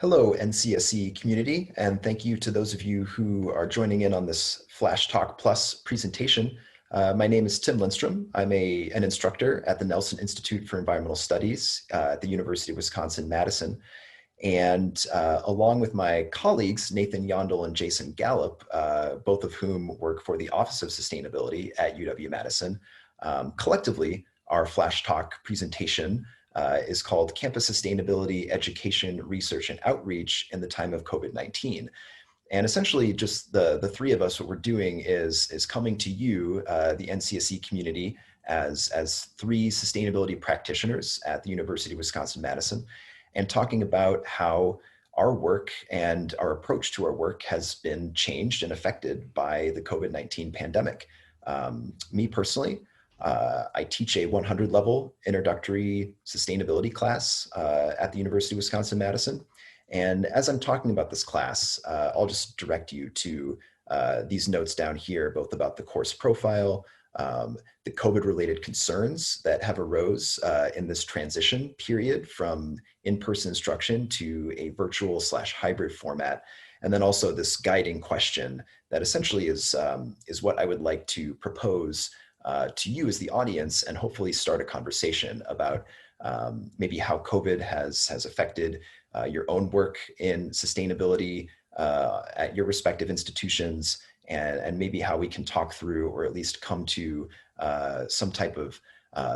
Hello, NCSE community, and thank you to those of you who are joining in on this FlashTalkPlus presentation. My name is Tim Lindstrom. I'm an instructor at the Nelson Institute for Environmental Studies at the University of Wisconsin-Madison. And along with my colleagues, Nathan Jandl and Jason Gallup, both of whom work for the Office of Sustainability at UW-Madison, collectively, our Flash Talk presentation is called Campus Sustainability, Education, Research, and Outreach in the Time of COVID-19. And essentially just the three of us, what we're doing is coming to you, the NCSE community, as three sustainability practitioners at the University of Wisconsin-Madison, and talking about how our work and our approach to our work has been changed and affected by the COVID-19 pandemic. Me personally, I teach a 100 level introductory sustainability class at the University of Wisconsin-Madison. And as I'm talking about this class, I'll just direct you to these notes down here, both about the course profile, the COVID-related concerns that have arose in this transition period from in-person instruction to a virtual/hybrid format, and then also this guiding question that essentially is what I would like to propose to you as the audience, and hopefully start a conversation about maybe how COVID has affected your own work in sustainability at your respective institutions, and maybe how we can talk through, or at least come to some type of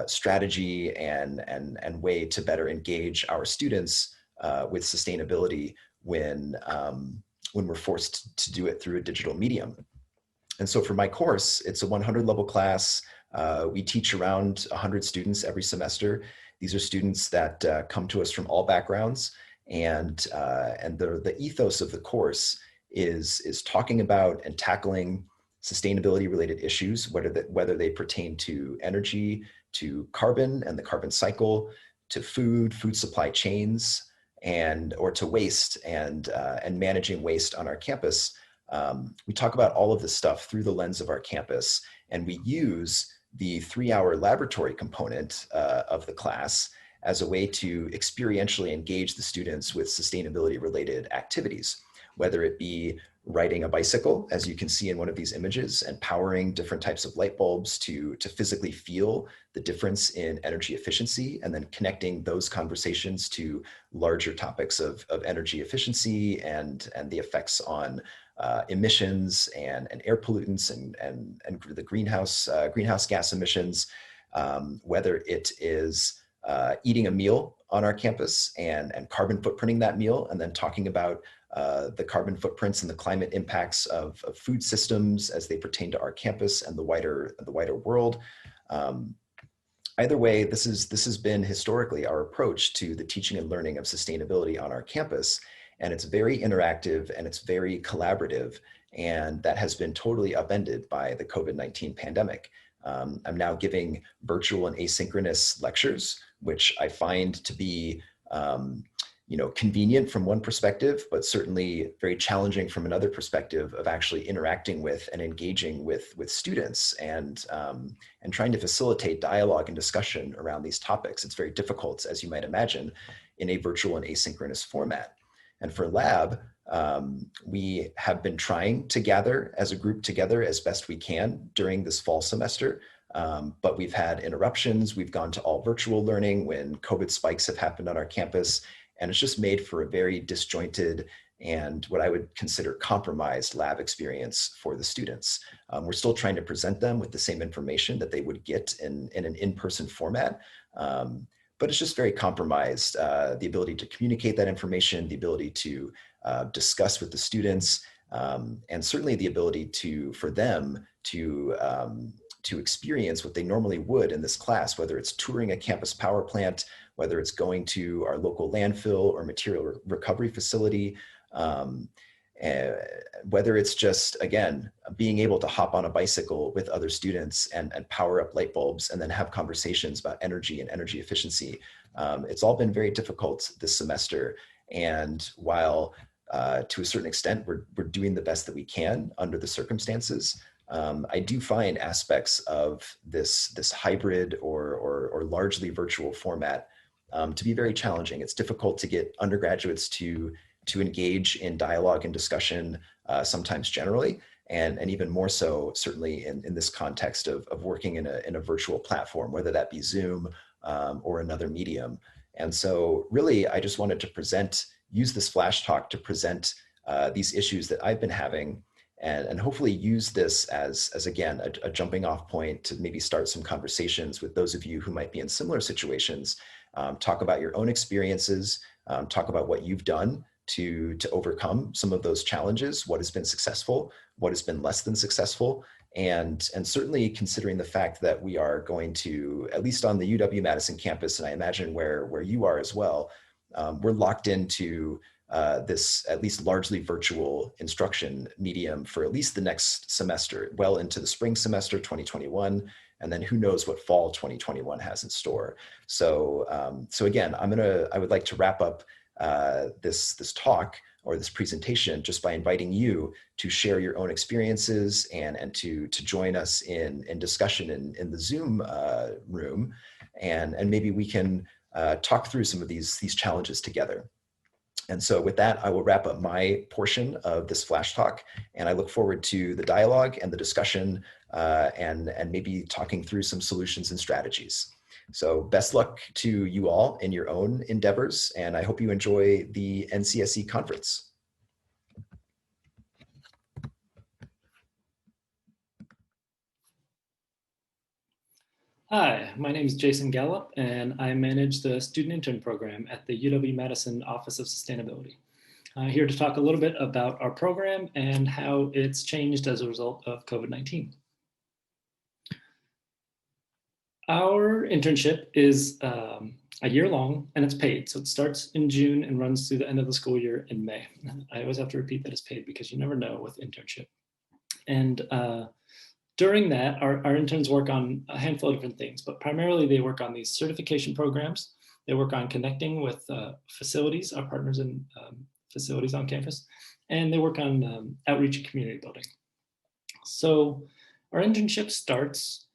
strategy and way to better engage our students with sustainability when we're forced to do it through a digital medium. And so for my course, it's a 100 level class. We teach around 100 students every semester. These are students that come to us from all backgrounds, and the ethos of the course is talking about and tackling sustainability related issues, whether they pertain to energy, to carbon and the carbon cycle, to food supply chains, or to waste and managing waste on our campus. We talk about all of this stuff through the lens of our campus, and we use the 3-hour laboratory component of the class as a way to experientially engage the students with sustainability related activities, whether it be riding a bicycle, as you can see in one of these images, and powering different types of light bulbs to physically feel the difference in energy efficiency, and then connecting those conversations to larger topics of energy efficiency and the effects on emissions and air pollutants and the greenhouse gas emissions, whether it is eating a meal on our campus and carbon footprinting that meal, and then talking about the carbon footprints and the climate impacts of food systems as they pertain to our campus and the wider world. Either way, this has been historically our approach to the teaching and learning of sustainability on our campus. And it's very interactive and it's very collaborative. And that has been totally upended by the COVID-19 pandemic. I'm now giving virtual and asynchronous lectures, which I find to be convenient from one perspective, but certainly very challenging from another perspective of actually interacting with and engaging with students and trying to facilitate dialogue and discussion around these topics. It's very difficult, as you might imagine, in a virtual and asynchronous format. And for lab, we have been trying to gather as a group together as best we can during this fall semester. But we've had interruptions. We've gone to all virtual learning when COVID spikes have happened on our campus. And it's just made for a very disjointed and what I would consider compromised lab experience for the students. We're still trying to present them with the same information that they would get in an in-person format. But it's just very compromised. The ability to communicate that information, the ability to discuss with the students, and certainly the ability for them to experience what they normally would in this class, whether it's touring a campus power plant, whether it's going to our local landfill or material recovery facility, whether it's just, again, being able to hop on a bicycle with other students and power up light bulbs and then have conversations about energy and energy efficiency. It's all been very difficult this semester. And while to a certain extent, we're doing the best that we can under the circumstances, I do find aspects of this hybrid or largely virtual format to be very challenging. It's difficult to get undergraduates to to engage in dialogue and discussion, sometimes generally, and even more so certainly in this context of working in a virtual platform, whether that be Zoom or another medium. And so really, I just wanted to use this Flash Talk to present these issues that I've been having, and hopefully use this as again, a jumping off point to maybe start some conversations with those of you who might be in similar situations. Talk about your own experiences, talk about what you've done to overcome some of those challenges, what has been successful, what has been less than successful, and certainly considering the fact that we are going to, at least on the UW-Madison campus, and I imagine where you are as well, we're locked into this at least largely virtual instruction medium for at least the next semester, well into the spring semester 2021, and then who knows what fall 2021 has in store. So again, I would like to wrap up this talk or this presentation just by inviting you to share your own experiences and to join us in discussion in the Zoom room, and maybe we can talk through some of these challenges together. And so with that, I will wrap up my portion of this Flash Talk, and I look forward to the dialogue and the discussion and maybe talking through some solutions and strategies. So best luck to you all in your own endeavors, and I hope you enjoy the NCSE conference. Hi, my name is Jason Gallup, and I manage the student intern program at the UW-Madison Office of Sustainability. Here to talk a little bit about our program and how it's changed as a result of COVID-19. Our internship is a year long, and it's paid. So it starts in June and runs through the end of the school year in May. I always have to repeat that it's paid because you never know with internship. And during that, our interns work on a handful of different things, but primarily they work on these certification programs. They work on connecting with facilities, our partners in facilities on campus, and they work on outreach and community building. So our internship starts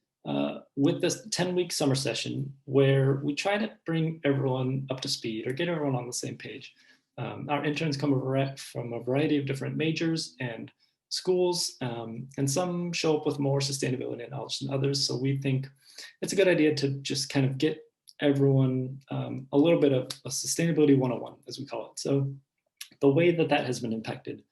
with this 10-week summer session where we try to bring everyone up to speed or get everyone on the same page. Our interns come from a variety of different majors and schools, and some show up with more sustainability knowledge than others. So we think it's a good idea to just kind of get everyone a little bit of a sustainability 101, as we call it. So the way that has been impacted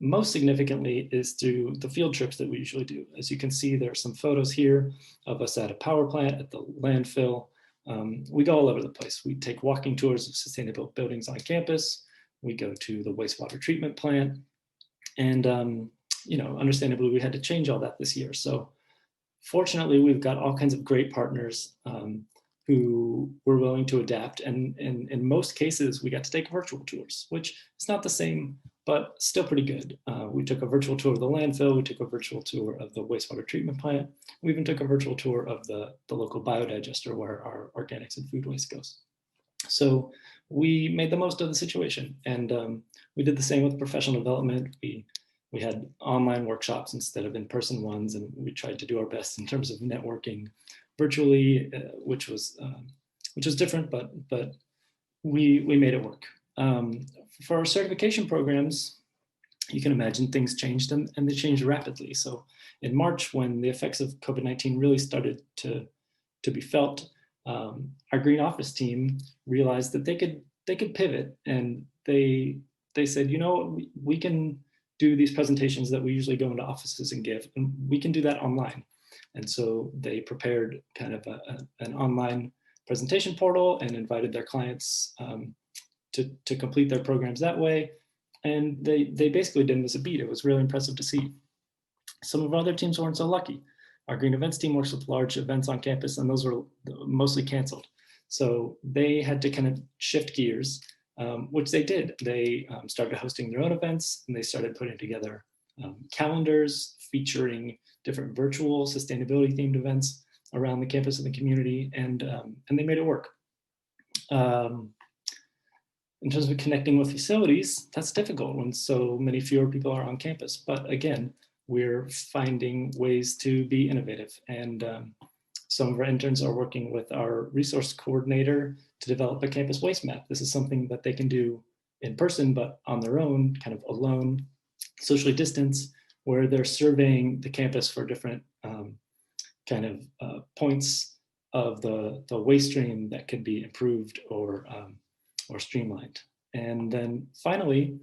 most significantly is through the field trips that we usually do. As you can see, there are some photos here of us at a power plant, at the landfill. We go all over the place. We take walking tours of sustainable buildings on campus. We go to the wastewater treatment plant. And, understandably, we had to change all that this year. So fortunately, we've got all kinds of great partners who were willing to adapt. And in most cases, we got to take virtual tours, which is not the same, but still pretty good. We took a virtual tour of the landfill. We took a virtual tour of the wastewater treatment plant. We even took a virtual tour of the local biodigester where our organics and food waste goes. So we made the most of the situation, and we did the same with professional development. We had online workshops instead of in-person ones, and we tried to do our best in terms of networking virtually, which was different, but we made it work. For our certification programs, you can imagine things changed, and they changed rapidly. So in March, when the effects of COVID-19 really started to be felt, our Green Office team realized that they could pivot, and they said, we can do these presentations that we usually go into offices and give, and we can do that online. And so they prepared kind of an online presentation portal and invited their clients to complete their programs that way. And they basically didn't miss a beat. It was really impressive to see. Some of our other teams weren't so lucky. Our Green Events team works with large events on campus, and those were mostly canceled. So they had to kind of shift gears, which they did. They started hosting their own events, and they started putting together calendars featuring different virtual sustainability themed events around the campus and the community, and they made it work. In terms of connecting with facilities, that's difficult when so many fewer people are on campus. But again, we're finding ways to be innovative. And some of our interns are working with our resource coordinator to develop a campus waste map. This is something that they can do in person, but on their own, kind of alone, socially distanced, where they're surveying the campus for different points of the waste stream that could be improved or streamlined. And then finally,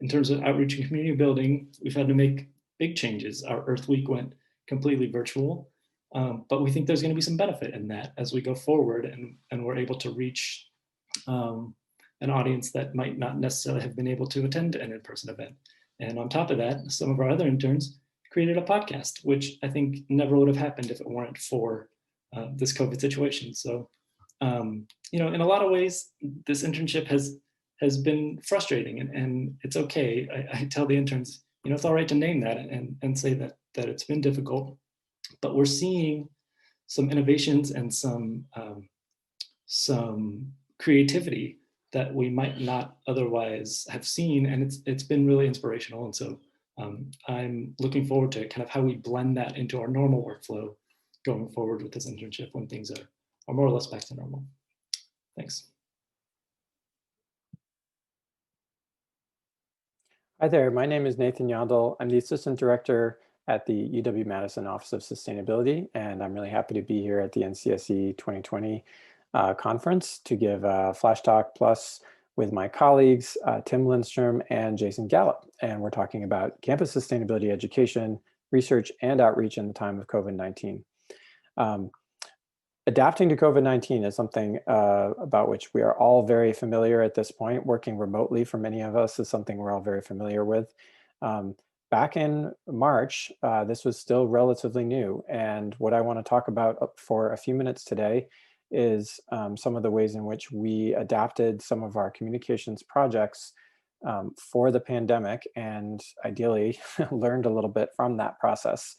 in terms of outreach and community building, we've had to make big changes. Our Earth Week went completely virtual, but we think there's going to be some benefit in that as we go forward, and we're able to reach an audience that might not necessarily have been able to attend an in-person event. And on top of that, some of our other interns created a podcast, which I think never would have happened if it weren't for this COVID situation. So, in a lot of ways, this internship has been frustrating, and it's okay. I tell the interns, it's all right to name that and say that it's been difficult, but we're seeing some innovations and some creativity that we might not otherwise have seen, and it's been really inspirational. And so I'm looking forward to kind of how we blend that into our normal workflow going forward with this internship when things are more or less back to normal. Thanks. Hi there, my name is Nathan Jandl. I'm the Assistant Director at the UW-Madison Office of Sustainability, and I'm really happy to be here at the NCSE 2020 conference to give FlashTalkPlus with my colleagues, Tim Lindstrom and Jason Gallup. And we're talking about campus sustainability education, research, and outreach in the time of COVID-19. Adapting to COVID-19 is something about which we are all very familiar at this point. Working remotely for many of us is something we're all very familiar with. Back in March, this was still relatively new. And what I want to talk about for a few minutes today is some of the ways in which we adapted some of our communications projects for the pandemic, and ideally learned a little bit from that process.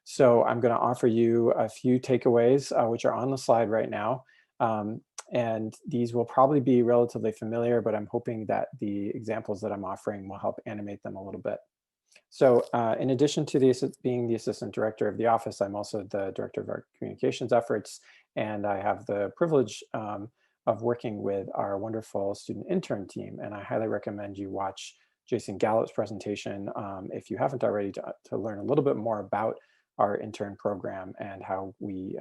So I'm going to offer you a few takeaways, which are on the slide right now. And these will probably be relatively familiar, but I'm hoping that the examples that I'm offering will help animate them a little bit. So in addition to being the Assistant Director of the office, I'm also the Director of our communications efforts. And I have the privilege of working with our wonderful student intern team. And I highly recommend you watch Jason Gallup's presentation if you haven't already, to learn a little bit more about our intern program and how we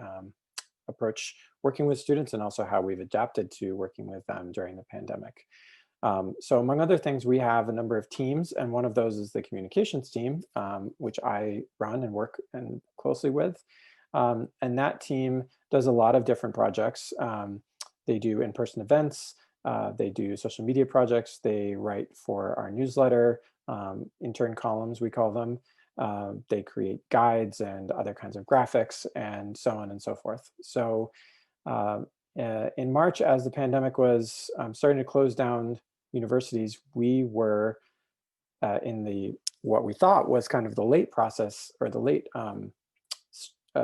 approach working with students, and also how we've adapted to working with them during the pandemic. So among other things, we have a number of teams, and one of those is the communications team, which I run and work closely with. And that team does a lot of different projects. They do in-person events, they do social media projects, they write for our newsletter, intern columns, we call them. They create guides and other kinds of graphics, and so on and so forth. So in March, as the pandemic was starting to close down universities, we were in what we thought was kind of the late process, or the late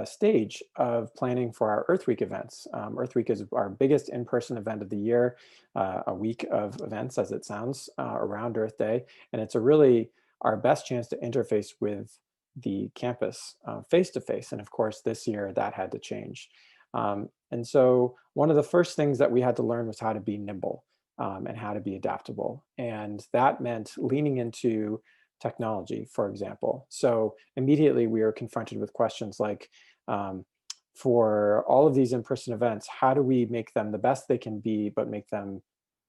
stage of planning for our Earth Week events. Earth Week is our biggest in-person event of the year, a week of events, as it sounds, around Earth Day. And it's really our best chance to interface with the campus face-to-face. And of course, this year that had to change. And so one of the first things that we had to learn was how to be nimble and how to be adaptable. And that meant leaning into technology, for example. So immediately we were confronted with questions like, for all of these in-person events, how do we make them the best they can be, but make them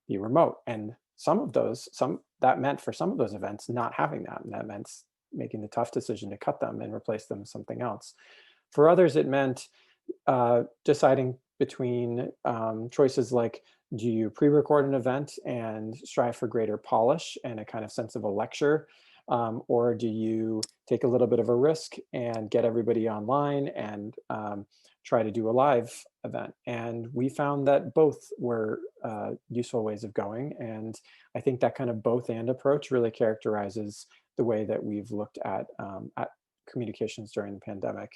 be remote? And that meant for some of those events not having that, and that meant making the tough decision to cut them and replace them with something else. For others, it meant deciding between choices like, do you pre-record an event and strive for greater polish and a kind of sense of a lecture, or do you take a little bit of a risk and get everybody online and try to do a live event? And we found that both were useful ways of going. And I think that kind of both and approach really characterizes the way that we've looked at communications during the pandemic,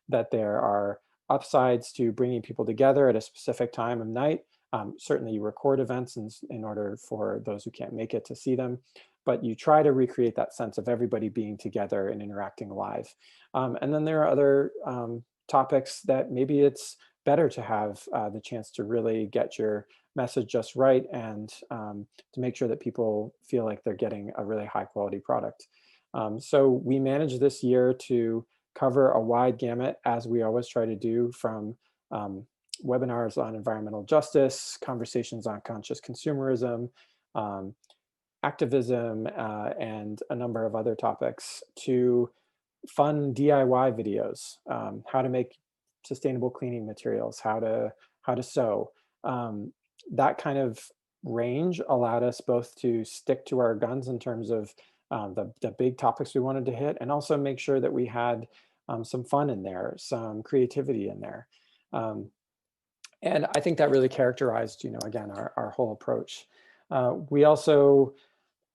that there are upsides to bringing people together at a specific time of night. Certainly you record events in order for those who can't make it to see them, but you try to recreate that sense of everybody being together and interacting live. And then there are other topics that maybe it's better to have the chance to really get your message just right, and to make sure that people feel like they're getting a really high quality product. So we managed this year to cover a wide gamut, as we always try to do, from webinars on environmental justice, conversations on conscious consumerism, activism, and a number of other topics, to fun DIY videos, how to make sustainable cleaning materials, how to sew. That kind of range allowed us both to stick to our guns in terms of the big topics we wanted to hit, and also make sure that we had some fun in there, some creativity in there. And I think that really characterized, again, our whole approach. We also,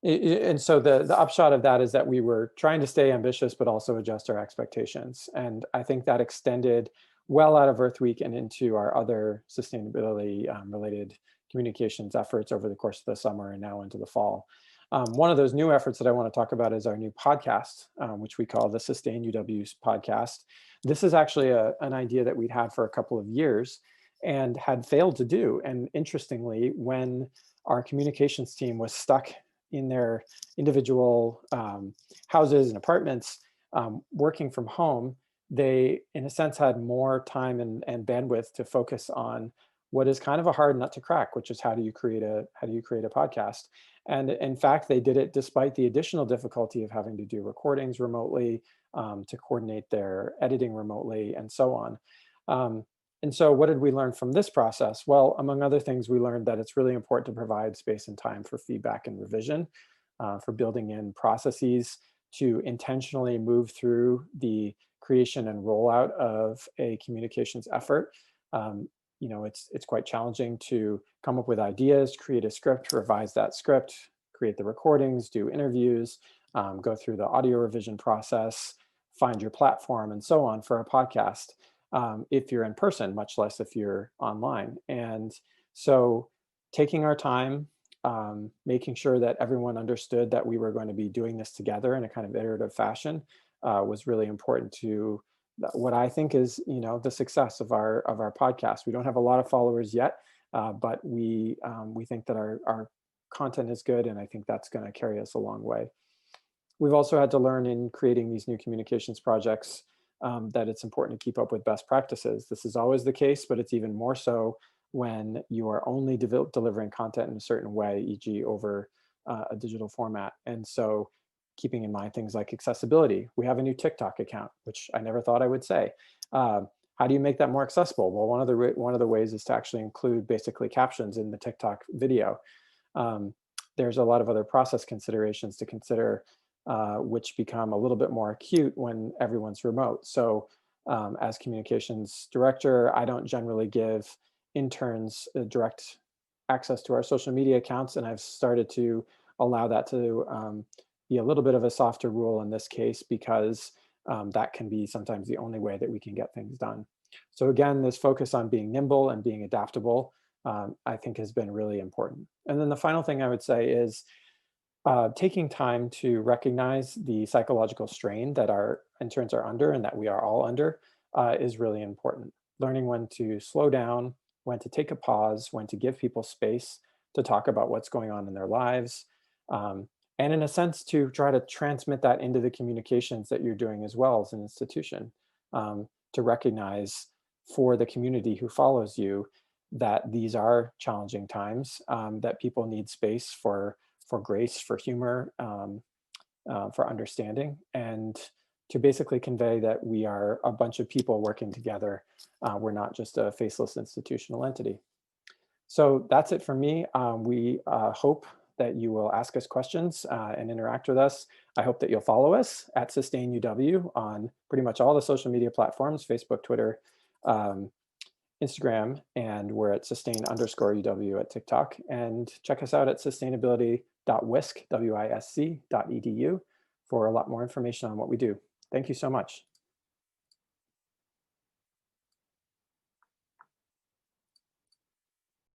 and so the upshot of that is that we were trying to stay ambitious, but also adjust our expectations. And I think that extended well out of Earth Week and into our other sustainability related communications efforts over the course of the summer and now into the fall. One of those new efforts that I want to talk about is our new podcast, which we call the Sustain UW podcast. This is actually an idea that we'd had for a couple of years and had failed to do. And interestingly, when our communications team was stuck in their individual houses and apartments, working from home, they, in a sense, had more time and bandwidth to focus on what is kind of a hard nut to crack, which is how do you create a podcast. And in fact, they did it despite the additional difficulty of having to do recordings remotely, to coordinate their editing remotely, and so on. And so what did we learn from this process? Well, among other things, we learned that it's really important to provide space and time for feedback and revision, for building in processes to intentionally move through the creation and rollout of a communications effort. It's quite challenging to come up with ideas, create a script, revise that script, create the recordings, do interviews, go through the audio revision process, find your platform, and so on for a podcast. If you're in person, much less if you're online. And so taking our time, making sure that everyone understood that we were going to be doing this together in a kind of iterative fashion, was really important to what I think is, the success of our podcast. We don't have a lot of followers yet, but we think that our content is good, and I think that's going to carry us a long way. We've also had to learn in creating these new communications projects that it's important to keep up with best practices. This is always the case, but it's even more so when you are only delivering content in a certain way, e.g. over a digital format. And so keeping in mind things like accessibility. We have a new TikTok account, which I never thought I would say. How do you make that more accessible? Well, one of the ways is to actually include basically captions in the TikTok video. There's a lot of other process considerations to consider, which become a little bit more acute when everyone's remote. So as communications director, I don't generally give interns direct access to our social media accounts, and I've started to allow that to be a little bit of a softer rule in this case, because that can be sometimes the only way that we can get things done. So again, this focus on being nimble and being adaptable, I think has been really important. And then the final thing I would say is taking time to recognize the psychological strain that our interns are under and that we are all under is really important. Learning when to slow down, when to take a pause, when to give people space to talk about what's going on in their lives. And in a sense, to try to transmit that into the communications that you're doing as well as an institution, to recognize for the community who follows you that these are challenging times, that people need space for grace, for humor, for understanding, and to basically convey that we are a bunch of people working together. We're not just a faceless institutional entity. So that's it for me. We hope that you will ask us questions and interact with us. I hope that you'll follow us at Sustain UW on pretty much all the social media platforms, Facebook, Twitter, Instagram, and we're at sustain_UW at TikTok. And check us out at sustainability.wisc.edu for a lot more information on what we do. Thank you so much.